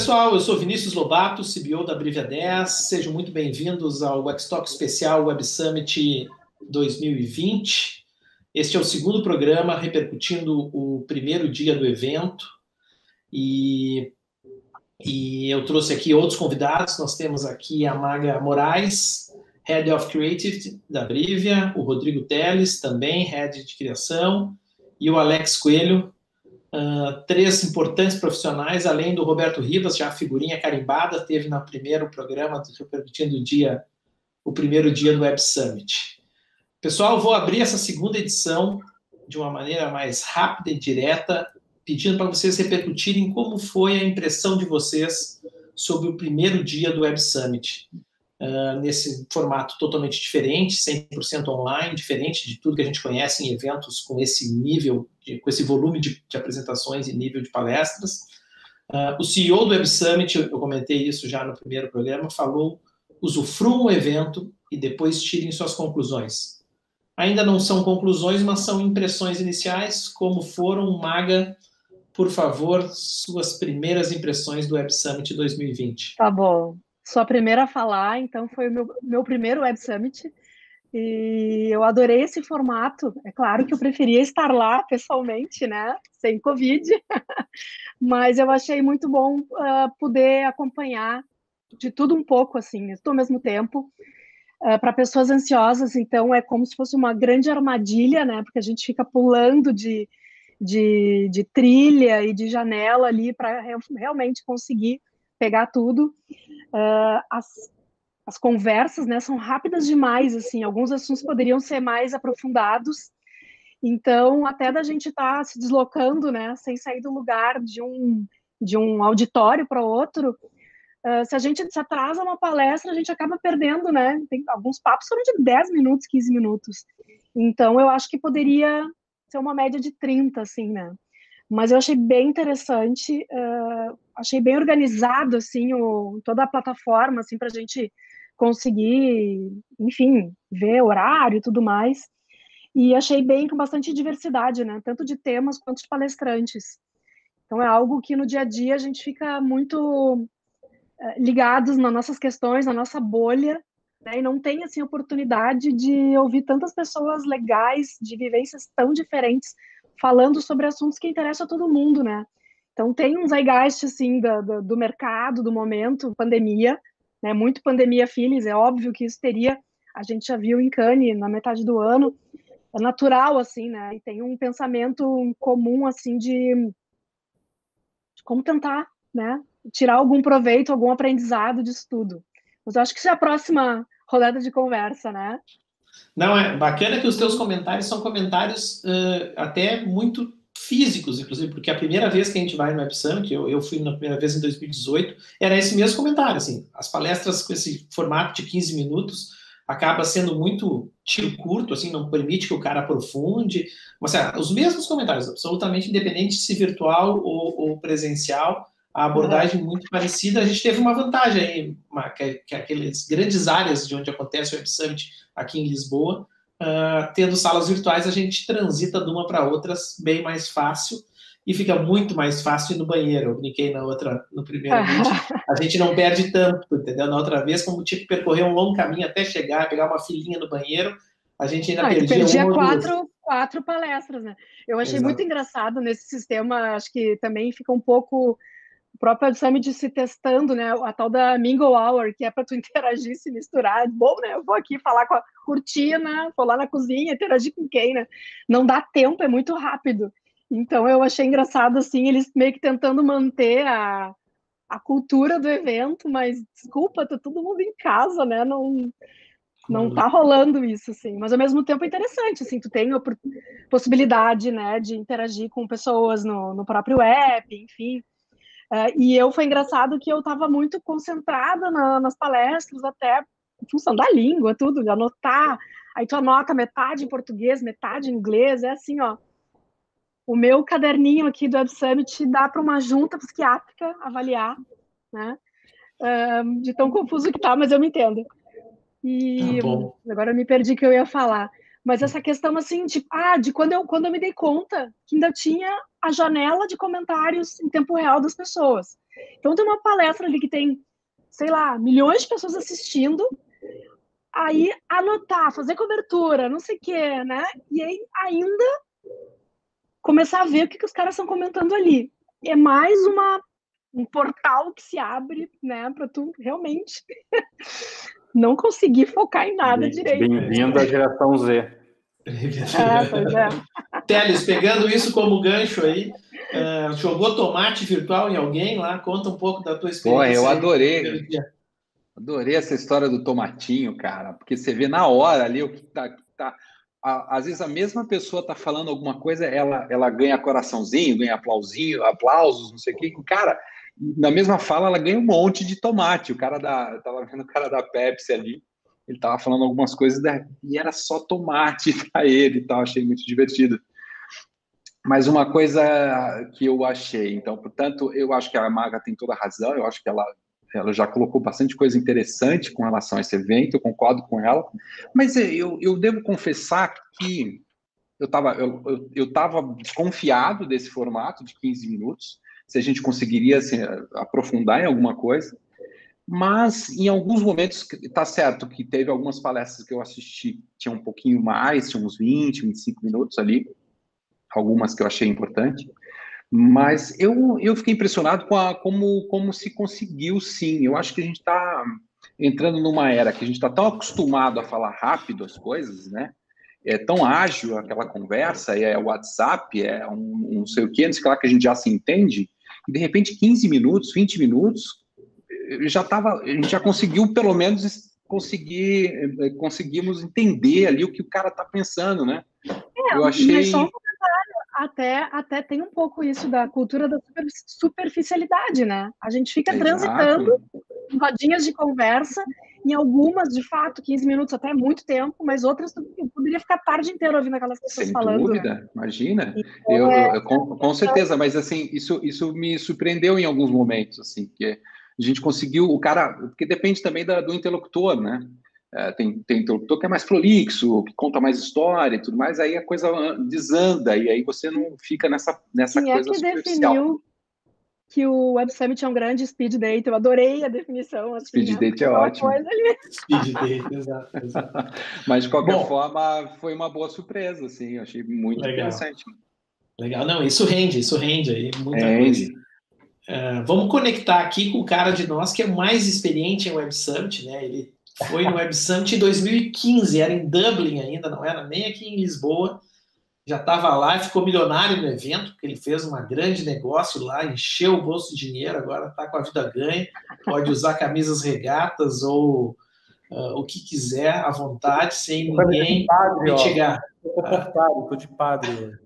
pessoal, eu sou Vinícius Lobato, CBO da Brivia 10. Sejam muito bem-vindos ao Webstock Especial Web Summit 2020. Este é o segundo programa repercutindo o primeiro dia do evento e eu trouxe aqui outros convidados. Nós temos aqui a Maga Moraes, Head of Creative da Brivia, o Rodrigo Teles, também Head de Criação, e o Alex Coelho. Três importantes profissionais, além do Roberto Ribas, já figurinha carimbada, teve no primeiro programa, repercutindo o primeiro dia do Web Summit. Pessoal, vou abrir essa segunda edição de uma maneira mais rápida e direta, pedindo para vocês repercutirem como foi a impressão de vocês sobre o primeiro dia do Web Summit. Nesse formato totalmente diferente, 100% online, diferente de tudo que a gente conhece em eventos com esse nível, com esse volume de apresentações e nível de palestras. O CEO do Web Summit, eu comentei isso já no primeiro programa, falou: usufruam o evento e depois tirem suas conclusões. Ainda não são conclusões, mas são impressões iniciais. Como foram, Maga, por favor, suas primeiras impressões do Web Summit 2020. Tá bom. Sou a primeira a falar, então foi o meu primeiro Web Summit e eu adorei esse formato. É claro que eu preferia estar lá pessoalmente, né, sem Covid, mas eu achei muito bom poder acompanhar de tudo um pouco, assim, ao mesmo tempo. Para pessoas ansiosas, então, é como se fosse uma grande armadilha, né, porque a gente fica pulando de trilha e de janela ali para realmente conseguir pegar tudo. As conversas, né, são rápidas demais, assim, alguns assuntos poderiam ser mais aprofundados, então até da gente estar se deslocando, né, sem sair do lugar de um auditório para outro, se a gente se atrasa uma palestra, a gente acaba perdendo, né, tem alguns papos foram de 10 minutos, 15 minutos, então eu acho que poderia ser uma média de 30, assim, né, mas eu achei bem interessante, achei bem organizado, assim, toda a plataforma, assim, para a gente conseguir, enfim, ver horário e tudo mais, e achei bem com bastante diversidade, né, tanto de temas quanto de palestrantes. Então é algo que no dia a dia a gente fica muito ligados nas nossas questões, na nossa bolha, né, e não tem, assim, oportunidade de ouvir tantas pessoas legais, de vivências tão diferentes, falando sobre assuntos que interessam a todo mundo, né? Então tem um zeitgeist, assim, do mercado, do momento, pandemia, né? Muito pandemia feelings, é óbvio que isso teria, a gente já viu em Cannes, na metade do ano, é natural, assim, né? E tem um pensamento comum, assim, de como tentar, né, tirar algum proveito, algum aprendizado disso tudo. Mas eu acho que isso é a próxima rodada de conversa, né? Não, é bacana que os teus comentários são comentários até muito físicos, inclusive, porque a primeira vez que a gente vai no Web Summit, eu fui na primeira vez em 2018, era esse mesmo comentário, assim, as palestras com esse formato de 15 minutos acaba sendo muito tiro curto, assim, não permite que o cara aprofunde, mas assim, os mesmos comentários, absolutamente independente se virtual ou presencial, a abordagem muito parecida. A gente teve uma vantagem aí, que aquelas grandes áreas de onde acontece o Web Summit aqui em Lisboa, tendo salas virtuais, a gente transita de uma para outra bem mais fácil e fica muito mais fácil ir no banheiro. Eu brinquei no primeiro vídeo, a gente não perde tanto, entendeu? Na outra vez, como tinha que percorrer um longo caminho até chegar, pegar uma filinha no banheiro, a gente ainda perdia uma ou duas. quatro palestras, né? Eu achei Exato. muito engraçado nesse sistema, acho que também fica um pouco o próprio Summit se testando, né? A tal da Mingle Hour, que é para tu interagir, se misturar. Bom, né? Eu vou aqui falar com a cortina, vou lá na cozinha, interagir com quem, né? Não dá tempo, é muito rápido. Então eu achei engraçado, assim, eles meio que tentando manter a cultura do evento, mas desculpa, tá todo mundo em casa, né? Não tá rolando isso, assim. Mas ao mesmo tempo é interessante, assim, tu tem a possibilidade, né, de interagir com pessoas no próprio app, enfim. E foi engraçado que eu estava muito concentrada nas palestras, até em função da língua, tudo, de anotar. Aí tu anota metade em português, metade em inglês, é assim, ó. O meu caderninho aqui do Web Summit dá para uma junta psiquiátrica avaliar, né? De tão confuso que tá, mas eu me entendo. E agora eu me perdi que eu ia falar. Mas essa questão, assim, de quando eu me dei conta que ainda tinha a janela de comentários em tempo real das pessoas. Então tem uma palestra ali que tem, sei lá, milhões de pessoas assistindo, aí anotar, fazer cobertura, não sei o quê, né? E aí ainda começar a ver o que os caras estão comentando ali. É mais um portal que se abre, né, para tu realmente não conseguir focar em nada direito. Bem-vindo à geração Z. Pois é. Teles, pegando isso como gancho aí, jogou tomate virtual em alguém lá? Conta um pouco da tua experiência. Eu adorei. Adorei essa história do tomatinho, cara, porque você vê na hora ali o que tá. Às vezes a mesma pessoa tá falando alguma coisa, ela ganha coraçãozinho, ganha aplausos, não sei o quê. Cara, na mesma fala, ela ganha um monte de tomate. Tava vendo o cara da Pepsi ali, ele tava falando algumas coisas e era só tomate para ele e tal, achei muito divertido. Mas uma coisa que eu achei, então, portanto, eu acho que a Maga tem toda a razão, eu acho que ela já colocou bastante coisa interessante com relação a esse evento, eu concordo com ela, mas eu devo confessar que eu estava desconfiado desse formato de 15 minutos, se a gente conseguiria assim, aprofundar em alguma coisa, mas em alguns momentos, está certo que teve algumas palestras que eu assisti, tinha um pouquinho mais, tinha uns 20, 25 minutos ali, algumas que eu achei importante, mas eu fiquei impressionado com como se conseguiu, sim. Eu acho que a gente está entrando numa era que a gente está tão acostumado a falar rápido as coisas, né? É tão ágil aquela conversa, é WhatsApp, é um não sei o quê, não sei lá, que a gente já se entende, e de repente 15 minutos, 20 minutos, a gente já conseguiu, pelo menos, conseguimos entender ali o que o cara está pensando, né? Eu achei... Até tem um pouco isso da cultura da superficialidade, né? A gente fica Exato. Transitando em rodinhas de conversa, em algumas, de fato, 15 minutos até é muito tempo, mas outras eu poderia ficar a tarde inteira ouvindo aquelas pessoas falando. Sem dúvida, né? Imagina. Então, com certeza, mas assim, isso me surpreendeu em alguns momentos, assim, que a gente conseguiu, o cara, porque depende também do interlocutor, né? Tem interlocutor que é mais prolixo, que conta mais história e tudo mais, aí a coisa desanda, e aí você não fica nessa coisa superficial. Definiu que o Web Summit é um grande speed date? Eu adorei a definição. Assim, speed date é ótimo. Speed date, exato. Mas, de qualquer forma, foi uma boa surpresa, assim, eu achei muito interessante. Legal, não, isso rende aí, muita coisa. Vamos conectar aqui com o cara de nós que é mais experiente em Web Summit, né? Ele foi no Web Summit em 2015, era em Dublin ainda, não era nem aqui em Lisboa. Já estava lá e ficou milionário no evento, porque ele fez um grande negócio lá, encheu o bolso de dinheiro, agora está com a vida ganha, pode usar camisas regatas ou o que quiser à vontade, sem ninguém mitigar. Estou de padre.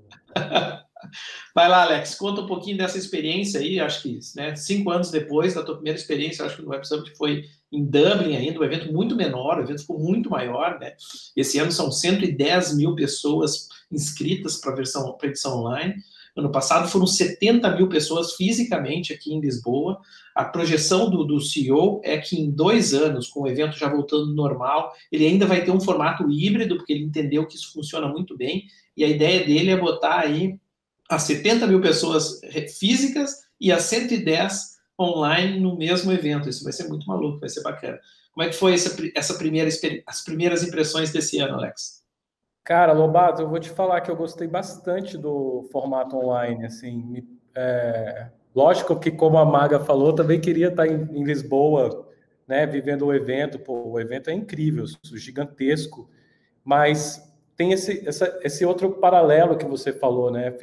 Vai lá, Alex, conta um pouquinho dessa experiência aí, acho que 5 anos depois da tua primeira experiência, acho que no Web Summit foi em Dublin ainda, um evento muito menor, o evento ficou muito maior, né? Esse ano são 110 mil pessoas inscritas para a edição online. Ano passado foram 70 mil pessoas fisicamente aqui em Lisboa. A projeção do CEO é que em 2 anos, com o evento já voltando normal, ele ainda vai ter um formato híbrido, porque ele entendeu que isso funciona muito bem, e a ideia dele é botar aí as 70 mil pessoas físicas e as 110 online no mesmo evento. Isso vai ser muito maluco, vai ser bacana. Como é que foi as primeiras impressões desse ano, Alex? Cara, Lobato, eu vou te falar que eu gostei bastante do formato online, assim, lógico que, como a Maga falou, também queria estar em Lisboa, né, vivendo o evento. Pô, o evento é incrível, gigantesco, mas tem esse outro paralelo que você falou, né?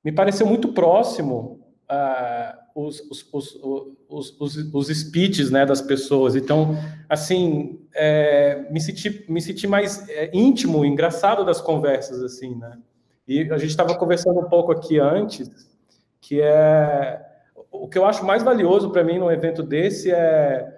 Me pareceu muito próximo os speeches, né, das pessoas. Então, assim, me senti mais íntimo, engraçado das conversas, assim, né? E a gente estava conversando um pouco aqui antes, que o que eu acho mais valioso para mim num evento desse é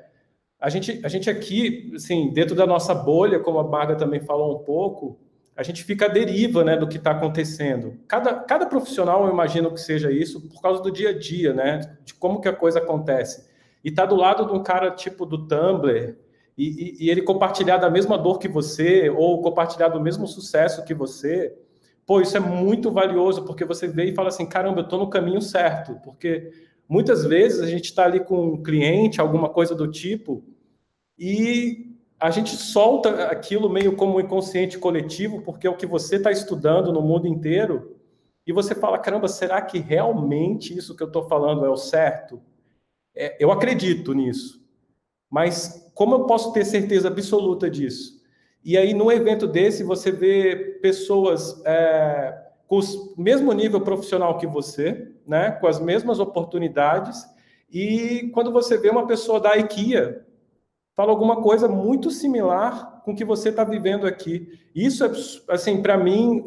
a gente aqui, assim, dentro da nossa bolha, como a Marga também falou um pouco, a gente fica à deriva, né, do que está acontecendo. Cada profissional, eu imagino que seja isso, por causa do dia a dia, né, de como que a coisa acontece. E tá do lado de um cara tipo do Tumblr, e ele compartilhar da mesma dor que você, ou compartilhar do mesmo sucesso que você, pô, isso é muito valioso, porque você vê e fala assim, caramba, eu tô no caminho certo, porque muitas vezes a gente está ali com um cliente, alguma coisa do tipo, e a gente solta aquilo meio como um inconsciente coletivo, porque é o que você está estudando no mundo inteiro, e você fala, caramba, será que realmente isso que eu estou falando é o certo? Eu acredito nisso, mas como eu posso ter certeza absoluta disso? E aí, num evento desse, você vê pessoas com o mesmo nível profissional que você, né, com as mesmas oportunidades, e quando você vê uma pessoa da IKEA, fala alguma coisa muito similar com o que você está vivendo aqui. Isso, assim, para mim,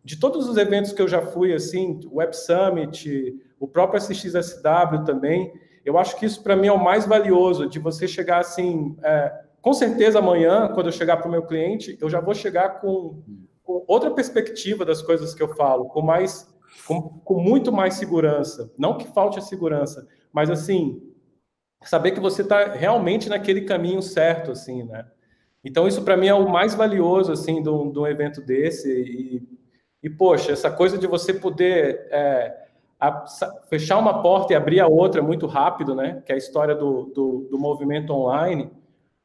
de todos os eventos que eu já fui, assim, o Web Summit, o próprio SXSW também, eu acho que isso, para mim, é o mais valioso, de você chegar, assim, com certeza amanhã, quando eu chegar para o meu cliente, eu já vou chegar com outra perspectiva das coisas que eu falo, com muito mais segurança. Não que falte a segurança, mas, assim, saber que você está realmente naquele caminho certo, assim, né? Então, isso para mim é o mais valioso, assim, de um evento desse. E, poxa, essa coisa de você poder fechar uma porta e abrir a outra muito rápido, né? Que é a história do movimento online.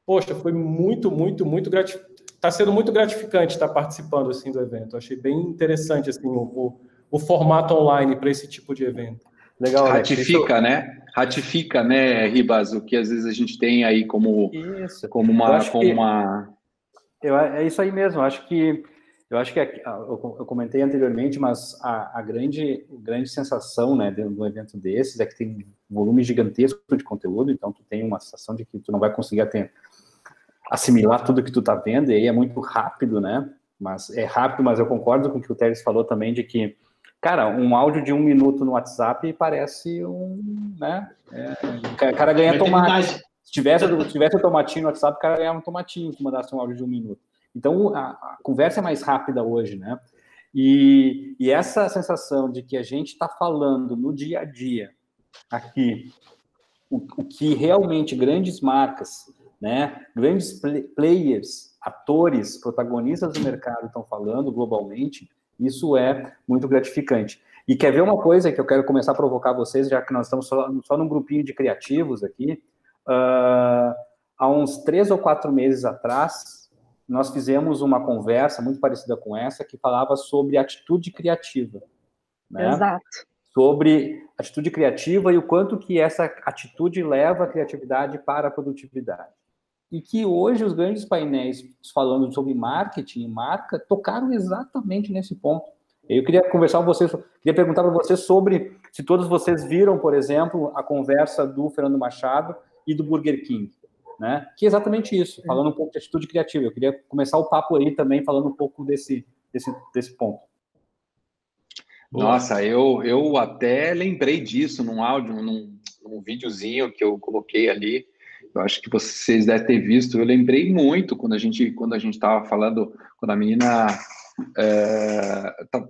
Poxa, foi muito, muito, muito gratificante. Está sendo muito gratificante estar participando, assim, do evento. Achei bem interessante, assim, o formato online para esse tipo de evento. Legal, Alex. Ratifica, né, Ribas, o que às vezes a gente tem aí como uma... É isso aí mesmo. Eu acho que eu comentei anteriormente, mas a grande sensação, né, de um evento desses é que tem um volume gigantesco de conteúdo, então tu tem uma sensação de que tu não vai conseguir assimilar tudo que tu tá vendo, e aí é muito rápido, né? Mas é rápido, mas eu concordo com o que o Teres falou também, de que, cara, um áudio de 1 minuto no WhatsApp parece né? O cara ganha tomate. Se tivesse o tomatinho no WhatsApp, o cara ganhava um tomatinho se mandasse um áudio de 1 minuto. Então, a conversa é mais rápida hoje, né? E essa sensação de que a gente está falando no dia a dia aqui o que realmente grandes marcas, né, grandes players, atores, protagonistas do mercado estão falando globalmente, isso é muito gratificante. E quer ver uma coisa que eu quero começar a provocar vocês, já que nós estamos só num grupinho de criativos aqui, há uns 3 ou 4 meses atrás, nós fizemos uma conversa muito parecida com essa, que falava sobre atitude criativa. Né? Exato. Sobre atitude criativa e o quanto que essa atitude leva a criatividade para a produtividade. E que hoje os grandes painéis falando sobre marketing e marca tocaram exatamente nesse ponto. Eu queria conversar com vocês, queria perguntar para vocês sobre se todos vocês viram, por exemplo, a conversa do Fernando Machado e do Burger King, né? Que é exatamente isso, falando um pouco de atitude criativa. Eu queria começar o papo aí também falando um pouco desse ponto. Nossa, eu até lembrei disso num áudio, num videozinho que eu coloquei ali. Eu acho que vocês devem ter visto. Eu lembrei muito quando a gente estava falando, quando a menina,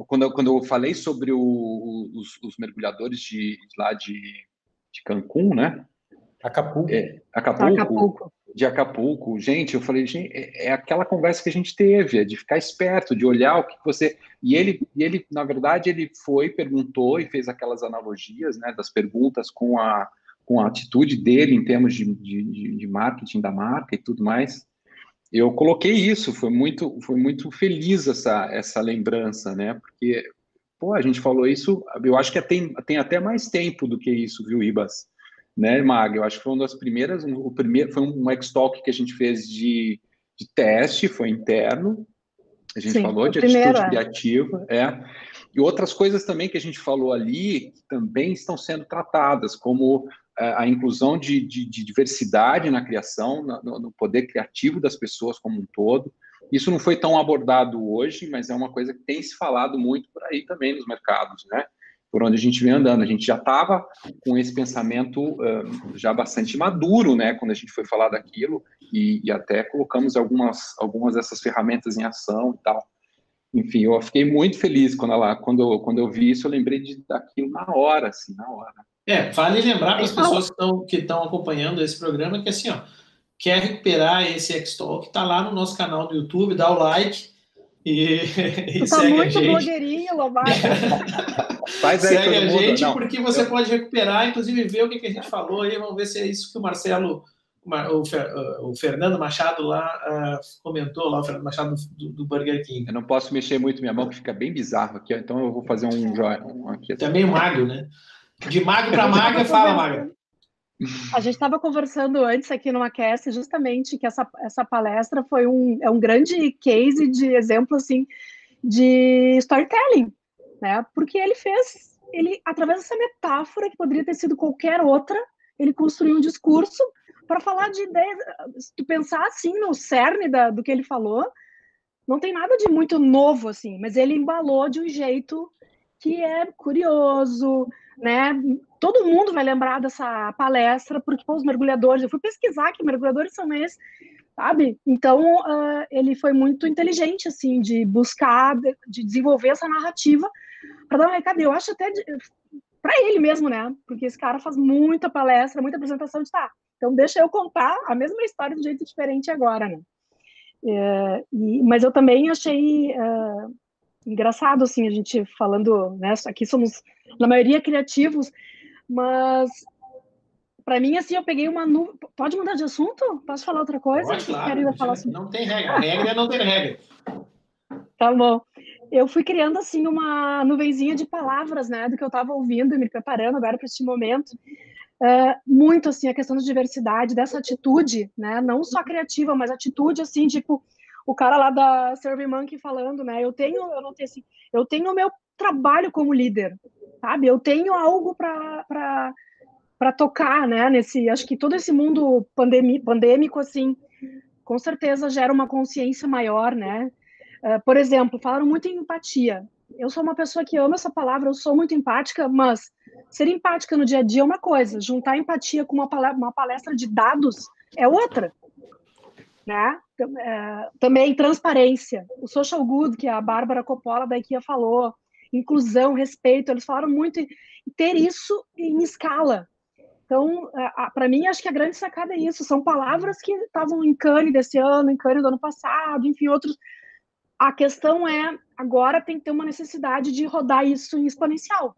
quando eu falei sobre os mergulhadores de Cancún, né? Acapulco. De Acapulco. Gente, eu falei, gente, é aquela conversa que a gente teve, de ficar esperto, de olhar o que você... E ele, na verdade, ele perguntou e fez aquelas analogias, né, das perguntas com a atitude dele em termos de marketing da marca e tudo mais. Eu coloquei isso, foi muito feliz essa lembrança, né? Porque, a gente falou isso, eu acho que tem até mais tempo do que isso, viu, Ribas? Né, Mag? Eu acho que foi uma das primeiras, foi um X-Talk que a gente fez de teste, foi interno, a gente falou de atitude criativa, e outras coisas também que a gente falou ali, que também estão sendo tratadas, como a inclusão de diversidade na criação, no poder criativo das pessoas como um todo. Isso não foi tão abordado hoje, mas é uma coisa que tem se falado muito por aí também nos mercados, né? Por onde a gente vem andando. A gente já estava com esse pensamento já bastante maduro, né, quando a gente foi falar daquilo, e até colocamos algumas dessas ferramentas em ação e tal. Enfim, eu fiquei muito feliz quando eu vi isso, eu lembrei daquilo na hora, assim, na hora. Vale lembrar para as pessoas que estão acompanhando esse programa que, assim, quer recuperar esse X-Talk, está lá no nosso canal do YouTube, dá o like E tu tá segue muito a gente. blogueirinho, Lobato. Faz aí Segue a gente, Não. porque você pode recuperar, inclusive ver o que a gente falou aí. Vamos ver se é isso que o Marcelo, o Fernando Machado lá comentou, lá, o Fernando Machado do Burger King. Eu não posso mexer muito minha mão, que fica bem bizarro aqui, então eu vou fazer um aqui. Tá meio magro, né? De magro para magra, fala, magra. A gente estava conversando antes aqui numa cast justamente que essa palestra foi um grande case de exemplo assim de storytelling, né? Porque ele através dessa metáfora que poderia ter sido qualquer outra, ele construiu um discurso para falar de ideias. Se tu pensar assim no cerne do que ele falou, não tem nada de muito novo assim, mas ele embalou de um jeito que é curioso, né? Todo mundo vai lembrar dessa palestra, porque os mergulhadores, eu fui pesquisar que mergulhadores são esses, sabe? Então, ele foi muito inteligente, assim, de buscar, de desenvolver essa narrativa para dar um recado. Eu acho até para ele mesmo, né? Porque esse cara faz muita palestra, muita apresentação de então deixa eu contar a mesma história de um jeito diferente agora, né? Mas eu também achei engraçado, assim, a gente falando, né? Aqui somos, na maioria, criativos, mas para mim, assim, eu peguei uma nuvem. Pode mudar de assunto? Posso falar outra coisa? Pode, claro. Não tem regra. A regra é não ter regra. Tá bom. Eu fui criando, assim, uma nuvenzinha de palavras, né? Do que eu estava ouvindo e me preparando agora para este momento. Muito, assim, a questão da diversidade, dessa atitude, né? Não só criativa, mas atitude, assim, tipo, o cara lá da SurveyMonkey falando, né? Eu tenho o meu trabalho como líder, sabe? Eu tenho algo para tocar, né? Acho que todo esse mundo pandêmico, assim, com certeza gera uma consciência maior, né? Por exemplo, falaram muito em empatia. Eu sou uma pessoa que ama essa palavra, eu sou muito empática, mas ser empática no dia a dia é uma coisa, juntar empatia com uma palestra de dados é outra, né? Também transparência, o social good, que a Bárbara Coppola da IKEA falou, inclusão, respeito, eles falaram muito em ter isso em escala. Então, para mim, acho que a grande sacada é isso, são palavras que estavam em Cannes desse ano, em Cannes do ano passado, enfim, outros. A questão é, agora tem que ter uma necessidade de rodar isso em exponencial.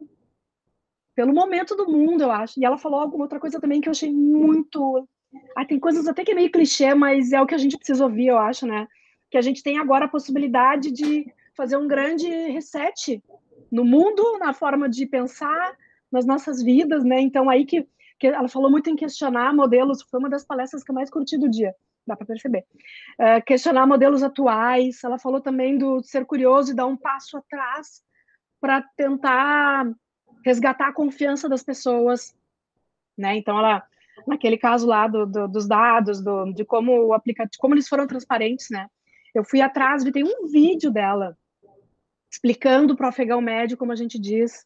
Pelo momento do mundo, eu acho. E ela falou alguma outra coisa também que eu achei muito... tem coisas até que é meio clichê, mas é o que a gente precisa ouvir, eu acho, né? Que a gente tem agora a possibilidade de fazer um grande reset no mundo, na forma de pensar, nas nossas vidas, né? Então, aí que ela falou muito em questionar modelos, foi uma das palestras que eu mais curti do dia, dá para perceber. Questionar modelos atuais, ela falou também do ser curioso e dar um passo atrás para tentar resgatar a confiança das pessoas, né? Então, ela, naquele caso lá dos dados, de como o aplicativo, como eles foram transparentes, né? Eu fui atrás, tem um vídeo dela explicando para o afegão médio, como a gente diz,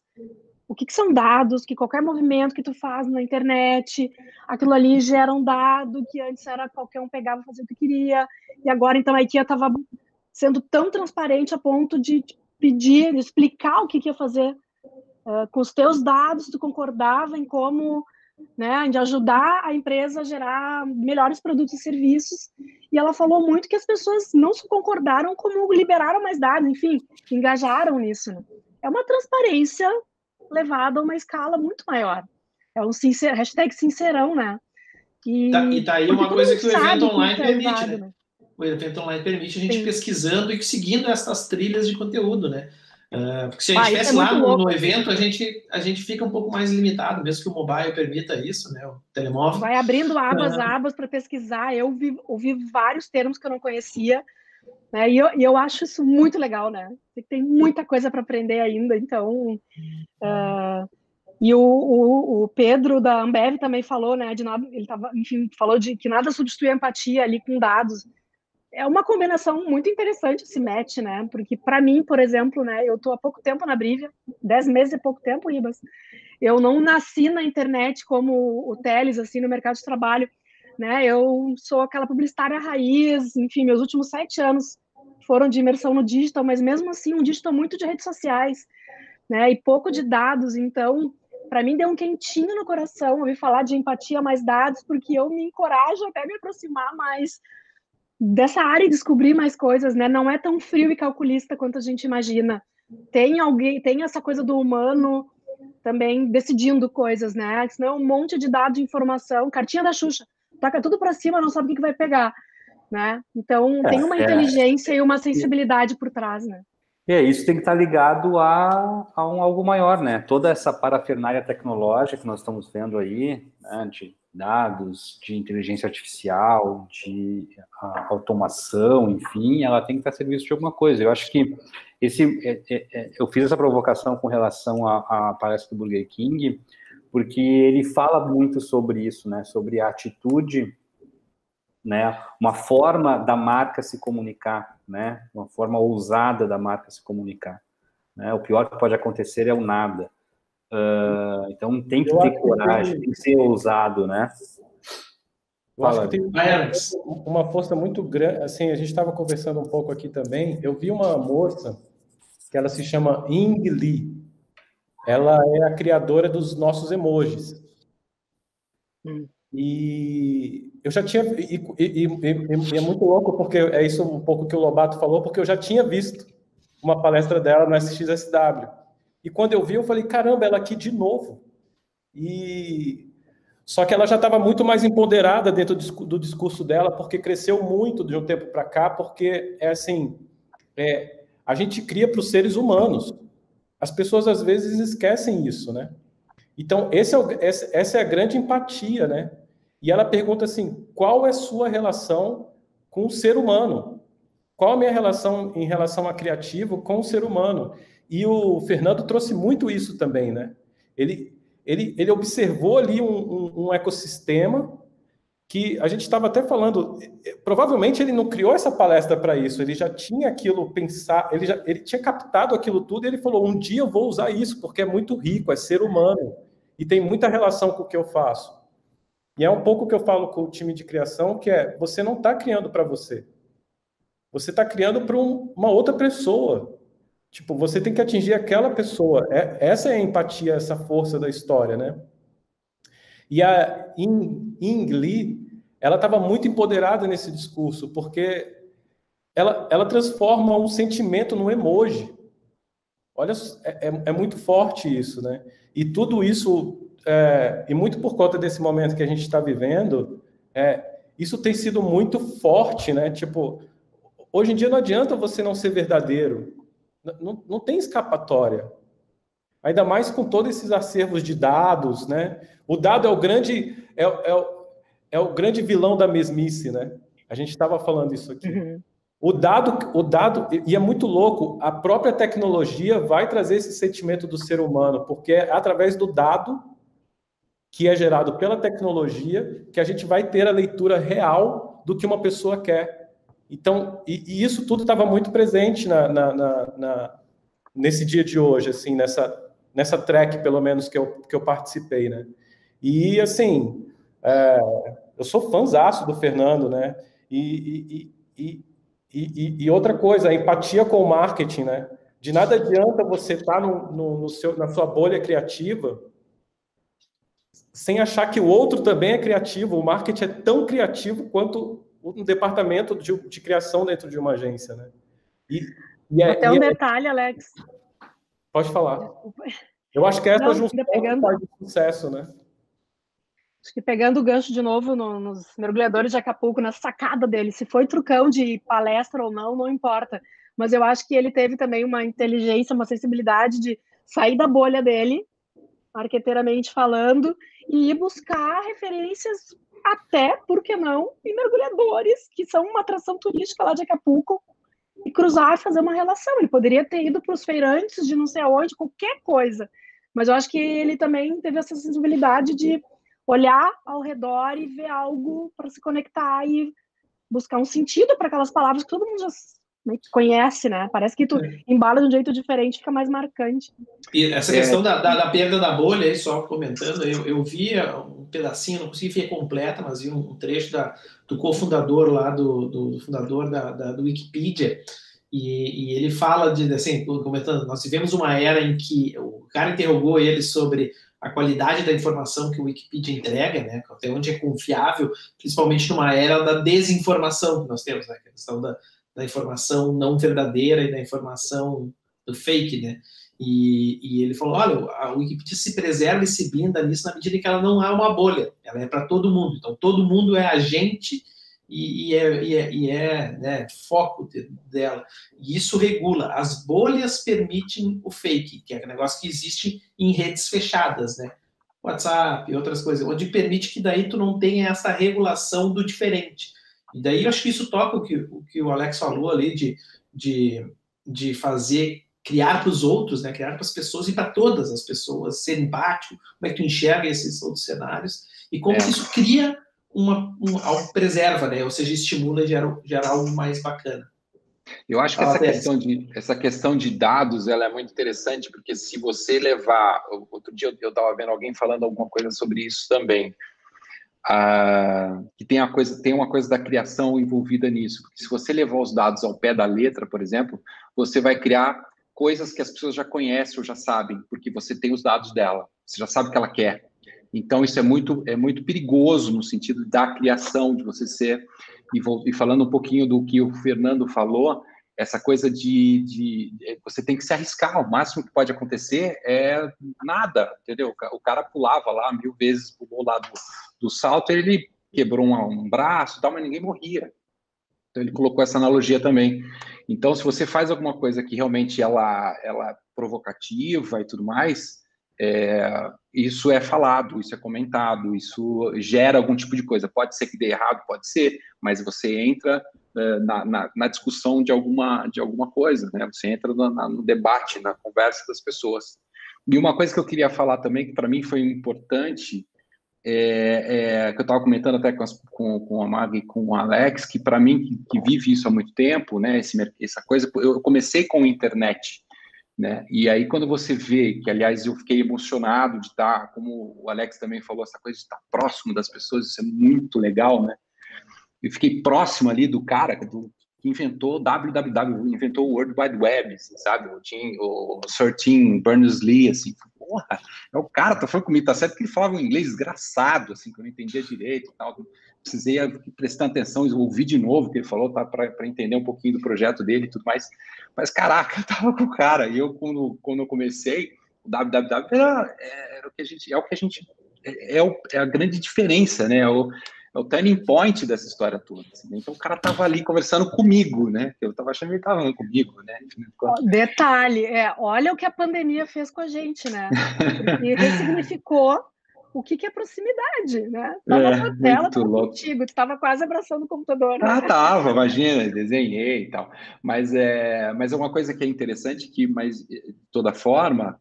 o que são dados, que qualquer movimento que tu faz na internet, aquilo ali gera um dado que antes era qualquer um pegava e fazia o que queria, e agora então a IKEA estava sendo tão transparente a ponto de pedir, de explicar o que ia fazer com os teus dados, tu concordava em como, né, de ajudar a empresa a gerar melhores produtos e serviços, e ela falou muito que as pessoas não só concordaram, como liberaram mais dados, enfim, engajaram nisso, né? É uma transparência levada a uma escala muito maior. É um hashtag sincerão, né? E tá aí uma coisa que o evento online permite, usado, né? O evento online permite a gente Sim. pesquisando e seguindo essas trilhas de conteúdo, né? Porque se a gente estivesse lá no evento, a gente fica um pouco mais limitado, mesmo que o mobile permita isso, né? O telemóvel. Vai abrindo abas para pesquisar. Eu ouvi vários termos que eu não conhecia, né? E eu acho isso muito legal, né? Tem muita coisa para aprender ainda, então... E o Pedro da Ambev também falou, né? Falou de que nada substitui a empatia ali com dados. É uma combinação muito interessante esse match, né? Porque para mim, por exemplo, né? Eu estou há pouco tempo na Brivia, 10 meses é pouco tempo, Ribas. Eu não nasci na internet como o Teles, assim, no mercado de trabalho, né? Eu sou aquela publicitária raiz, enfim, meus últimos 7 anos foram de imersão no digital, mas mesmo assim um digital muito de redes sociais, né? E pouco de dados, então... Para mim deu um quentinho no coração ouvir falar de empatia mais dados, porque eu me encorajo até me aproximar mais dessa área e descobrir mais coisas, né? Não é tão frio e calculista quanto a gente imagina. Tem essa coisa do humano também decidindo coisas, né? Senão um monte de dados de informação, cartinha da Xuxa, taca tudo para cima, não sabe o que vai pegar, né? Então tem uma inteligência e uma sensibilidade por trás, né? Isso tem que estar ligado a algo maior, né? Toda essa parafernália tecnológica que nós estamos vendo aí, né, de dados, de inteligência artificial, de automação, enfim, ela tem que estar a serviço de alguma coisa. Eu acho que eu fiz essa provocação com relação à palestra do Burger King, porque ele fala muito sobre isso, né? Sobre a atitude, né? Uma forma da marca se comunicar, né? Uma forma ousada da marca se comunicar, né? O pior que pode acontecer é o nada. Então tem que ter coragem, tem que ser ousado, né? Eu acho que tem uma força muito grande. Assim, a gente estava conversando um pouco aqui também. Eu vi uma moça que ela se chama Ying Li. Ela é a criadora dos nossos emojis. E eu já tinha... E é muito louco, porque é isso um pouco que o Lobato falou, porque eu já tinha visto uma palestra dela no SXSW. E quando eu vi, eu falei, caramba, ela aqui de novo. Só que ela já estava muito mais empoderada dentro do discurso dela, porque cresceu muito de um tempo para cá, porque a gente cria para os seres humanos. As pessoas, às vezes, esquecem isso, né? Então, essa é a grande empatia, né? E ela pergunta assim, qual é a sua relação com o ser humano? Qual a minha relação em relação a criativo com o ser humano? E o Fernando trouxe muito isso também, né? Ele observou ali um ecossistema que a gente estava até falando, provavelmente ele não criou essa palestra para isso, ele já tinha aquilo pensado, ele tinha captado aquilo tudo e ele falou, um dia eu vou usar isso, porque é muito rico, é ser humano, e tem muita relação com o que eu faço. E é um pouco o que eu falo com o time de criação, que é, você não está criando para você. Você está criando para uma outra pessoa. Tipo, você tem que atingir aquela pessoa. Essa é a empatia, essa força da história, né? E a Ying Li, ela estava muito empoderada nesse discurso, porque ela transforma um sentimento num emoji. Olha, é muito forte isso, né? E tudo isso, e muito por conta desse momento que a gente está vivendo, isso tem sido muito forte, né? Tipo, hoje em dia não adianta você não ser verdadeiro. Não tem escapatória. Ainda mais com todos esses acervos de dados, né? O dado é o grande vilão da mesmice, né? A gente estava falando isso aqui. Uhum. O dado, e é muito louco, a própria tecnologia vai trazer esse sentimento do ser humano, porque é através do dado que é gerado pela tecnologia que a gente vai ter a leitura real do que uma pessoa quer. Então, e isso tudo estava muito presente nesse dia de hoje, assim, nessa track, pelo menos, que eu participei, né? E, assim, eu sou fãzaço do Fernando, né? E outra coisa, a empatia com o marketing, né? De nada adianta você estar na sua bolha criativa sem achar que o outro também é criativo. O marketing é tão criativo quanto um departamento de criação dentro de uma agência, né? Até um detalhe, Alex. Pode falar. Desculpa. Eu acho que essa junção faz o sucesso, né? Acho que pegando o gancho de novo nos mergulhadores de Acapulco, na sacada dele, se foi trucão de palestra ou não importa. Mas eu acho que ele teve também uma inteligência, uma sensibilidade de sair da bolha dele, marqueteiramente falando, e ir buscar referências até, por que não, em mergulhadores, que são uma atração turística lá de Acapulco, e cruzar e fazer uma relação. Ele poderia ter ido para os feirantes de não sei aonde, qualquer coisa. Mas eu acho que ele também teve essa sensibilidade de olhar ao redor e ver algo para se conectar e buscar um sentido para aquelas palavras que todo mundo já conhece, né? Parece que tu embala de um jeito diferente, fica mais marcante. E essa questão da perda da bolha, aí só comentando, eu vi um pedacinho, não consegui ver completa, mas vi um trecho do cofundador lá, do fundador do Wikipedia, e ele fala assim, comentando, nós vivemos uma era em que o cara interrogou ele sobre a qualidade da informação que o Wikipedia entrega, né? Até onde é confiável, principalmente numa era da desinformação que nós temos, né? A questão da informação não verdadeira e da informação do fake, né? E ele falou, olha, a Wikipedia se preserva e se blinda nisso na medida em que ela não é uma bolha, ela é para todo mundo. Então, todo mundo é agente e é né, foco dela. E isso regula. As bolhas permitem o fake, que é um negócio que existe em redes fechadas, né? WhatsApp e outras coisas, onde permite que daí tu não tenha essa regulação do diferente. E daí eu acho que isso toca o que o Alex falou ali de fazer, criar para os outros, né? Criar para as pessoas e para todas as pessoas, ser empático, como é que tu enxerga esses outros cenários e como que isso cria algo preserva, né? Ou seja, estimula e gera algo mais bacana. Eu acho que essa questão de dados, ela é muito interessante, porque se você levar... Outro dia eu estava vendo alguém falando alguma coisa sobre isso também, que tem uma coisa da criação envolvida nisso. Porque se você levar os dados ao pé da letra, por exemplo, você vai criar coisas que as pessoas já conhecem ou já sabem, porque você tem os dados dela, você já sabe o que ela quer. Então, isso é muito perigoso no sentido da criação, de você ser... E falando um pouquinho do que o Fernando falou, essa coisa de você tem que se arriscar. O máximo que pode acontecer é nada, entendeu? O cara pulava lá 1000 vezes, pulou lá do salto, ele quebrou um braço e tal, mas ninguém morria. Então, ele colocou essa analogia também. Então, se você faz alguma coisa que realmente ela é provocativa e tudo mais... isso é falado, isso é comentado, isso gera algum tipo de coisa. Pode ser que dê errado, pode ser, mas você entra na discussão de alguma coisa, né? Você entra no debate, na conversa das pessoas. E uma coisa que eu queria falar também, que para mim foi importante, que eu estava comentando até com a Mag e com o Alex, que para mim, que vive isso há muito tempo, né? Essa coisa, eu comecei com a internet, né? E aí, quando você vê, que aliás eu fiquei emocionado de estar, como o Alex também falou, essa coisa de estar próximo das pessoas, isso é muito legal, né? Eu fiquei próximo ali do cara que inventou o www, inventou o World Wide Web, assim, sabe? O Sir Tim Berners-Lee, assim, porra, é o cara, tá falando comigo, tá certo que ele falava um inglês desgraçado, assim, que eu não entendia direito e tal, precisei prestar atenção e ouvir de novo o que ele falou, tá, para entender um pouquinho do projeto dele e tudo mais. Mas, caraca, eu tava com o cara, e eu, quando eu comecei, o www era o que a gente, é a grande diferença, né? É o turning point dessa história toda. Assim, né? Então, o cara tava ali conversando comigo, né? Eu tava achando que ele tava falando comigo, né? Detalhe, olha o que a pandemia fez com a gente, né? Porque ressignificou o que é proximidade, né? Tava na tela, tava contigo, tu tava quase abraçando o computador. Né? Tava, imagina, desenhei e tal. Mas é uma coisa que é interessante, mas de toda forma,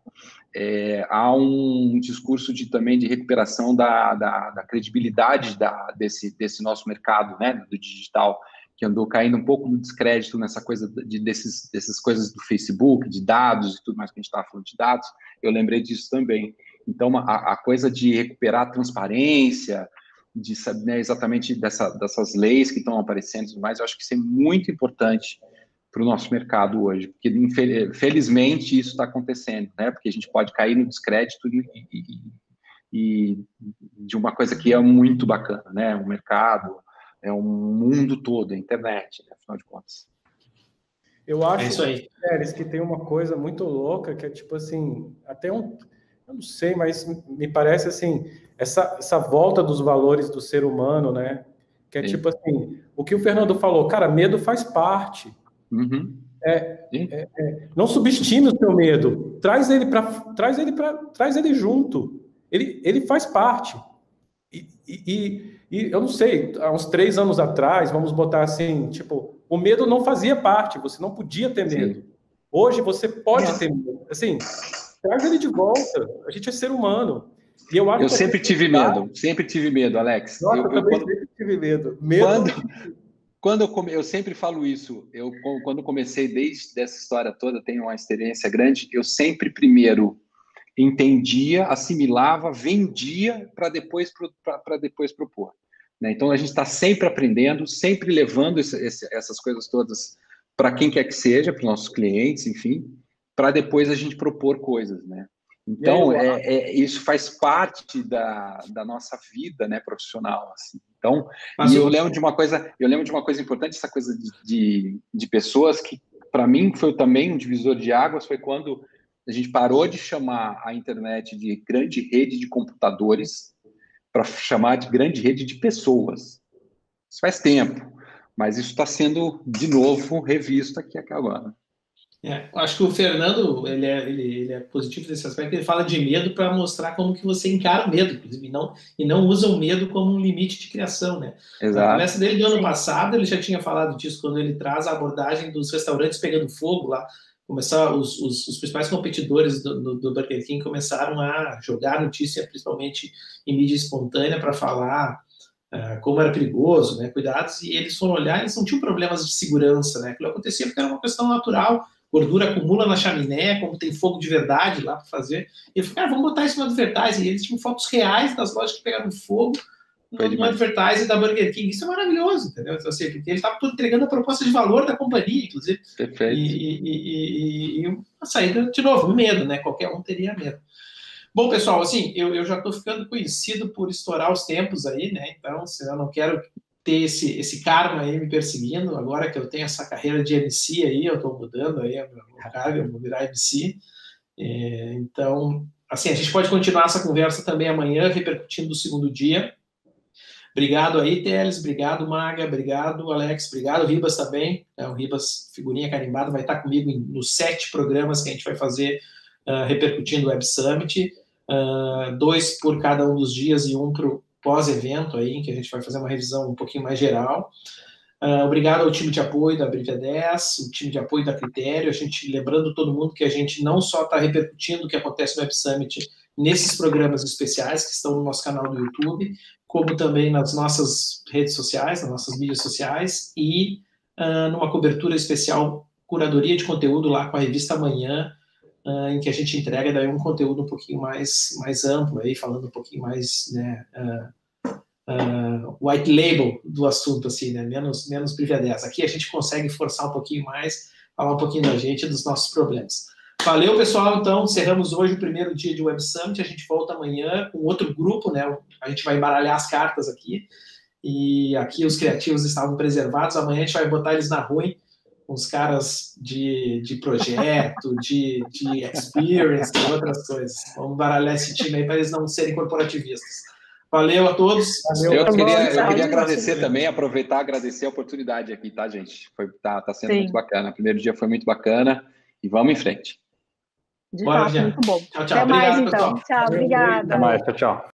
há um discurso também de recuperação da credibilidade desse nosso mercado, né, do digital, que andou caindo um pouco no descrédito nessa coisa dessas coisas do Facebook, de dados e tudo mais que a gente estava falando de dados. Eu lembrei disso também. Então, a coisa de recuperar a transparência, de saber, né, exatamente dessas leis que estão aparecendo e tudo mais, eu acho que isso é muito importante para o nosso mercado hoje, porque felizmente isso está acontecendo, né? Porque a gente pode cair no descrédito e de uma coisa que é muito bacana, né? O mercado, é um mundo todo, a internet, né? Afinal de contas. Eu acho, isso aí, que tem uma coisa muito louca, que é tipo assim, eu não sei, mas me parece assim, essa volta dos valores do ser humano, né? Que é tipo assim, o que o Fernando falou, cara, medo faz parte. Uhum. Não subestime o seu medo, traz ele junto, ele faz parte. E eu não sei, há uns 3 anos atrás, vamos botar assim, tipo, o medo não fazia parte, você não podia ter medo. Sim. Hoje você pode ter medo, assim, traz ele de volta, a gente é ser humano. E eu sempre tive medo, Alex. Nossa, eu também sempre tive medo. Eu sempre falo isso, quando comecei desde essa história toda, tenho uma experiência grande, eu sempre primeiro entendia, assimilava, vendia para depois propor. Né? Então, a gente está sempre aprendendo, sempre levando essas coisas todas para quem quer que seja, para os nossos clientes, enfim, para depois a gente propor coisas. Né? Então, isso faz parte da nossa vida, né, profissional, assim. Então, eu lembro de uma coisa importante, essa coisa de pessoas que, para mim, foi também um divisor de águas, foi quando a gente parou de chamar a internet de grande rede de computadores para chamar de grande rede de pessoas. Isso faz tempo, mas isso está sendo, de novo, revisto aqui agora. Acho que o Fernando, ele é positivo nesse aspecto, ele fala de medo para mostrar como que você encara o medo, inclusive, e não usa o medo como um limite de criação, né? Exato. Na conversa dele do ano passado, ele já tinha falado disso, quando ele traz a abordagem dos restaurantes pegando fogo lá, os principais competidores do Burger King começaram a jogar notícia, principalmente em mídia espontânea, para falar como era perigoso, né, cuidados, e eles foram olhar, eles não tinham problemas de segurança, né, aquilo acontecia porque era uma questão natural, gordura acumula na chaminé, como tem fogo de verdade lá para fazer, e eu falei, cara, vamos botar isso no advertising, e eles tinham fotos reais das lojas que pegaram fogo no advertising da Burger King, isso é maravilhoso, entendeu? Então, assim, porque ele estava entregando a proposta de valor da companhia, inclusive. Perfeito. E uma saída, de novo, um medo, né, qualquer um teria medo. Bom, pessoal, assim, eu já estou ficando conhecido por estourar os tempos aí, né? Então, eu não quero ter esse karma aí me perseguindo. Agora que eu tenho essa carreira de MC aí, eu estou mudando aí a minha carga, eu vou virar MC. Então, assim, a gente pode continuar essa conversa também amanhã, repercutindo o segundo dia. Obrigado aí, Teles, obrigado, Maga, obrigado, Alex, obrigado, Ribas também. O Ribas, figurinha carimbada, vai estar comigo nos 7 programas que a gente vai fazer repercutindo o Web Summit. 2 por cada um dos dias e 1 para o pós-evento aí, em que a gente vai fazer uma revisão um pouquinho mais geral. Obrigado ao time de apoio da Brivia 10, o time de apoio da Critério, a gente lembrando todo mundo que a gente não só está repercutindo o que acontece no Web Summit nesses programas especiais que estão no nosso canal do YouTube, como também nas nossas redes sociais, nas nossas mídias sociais, e numa cobertura especial, curadoria de conteúdo lá com a revista Amanhã, em que a gente entrega daí um conteúdo um pouquinho mais amplo, aí, falando um pouquinho mais, né, white label do assunto, assim, né, menos Brivia 10. Aqui a gente consegue forçar um pouquinho mais, falar um pouquinho da gente e dos nossos problemas. Valeu, pessoal, então, encerramos hoje o primeiro dia de Web Summit, a gente volta amanhã com outro grupo, né, a gente vai embaralhar as cartas aqui, e aqui os criativos estavam preservados, amanhã a gente vai botar eles na rua, os caras de projeto, de experience e outras coisas. Vamos baralhar esse time aí para eles não serem corporativistas. Valeu a todos. Valeu. Eu queria agradecer também, aproveitar e agradecer a oportunidade aqui, tá, gente? Tá sendo muito bacana. O primeiro dia foi muito bacana e vamos em frente. De fato, muito bom. Tchau, tchau. Até Obrigado, mais, então. pessoal. Tchau, obrigada. Até mais, tchau.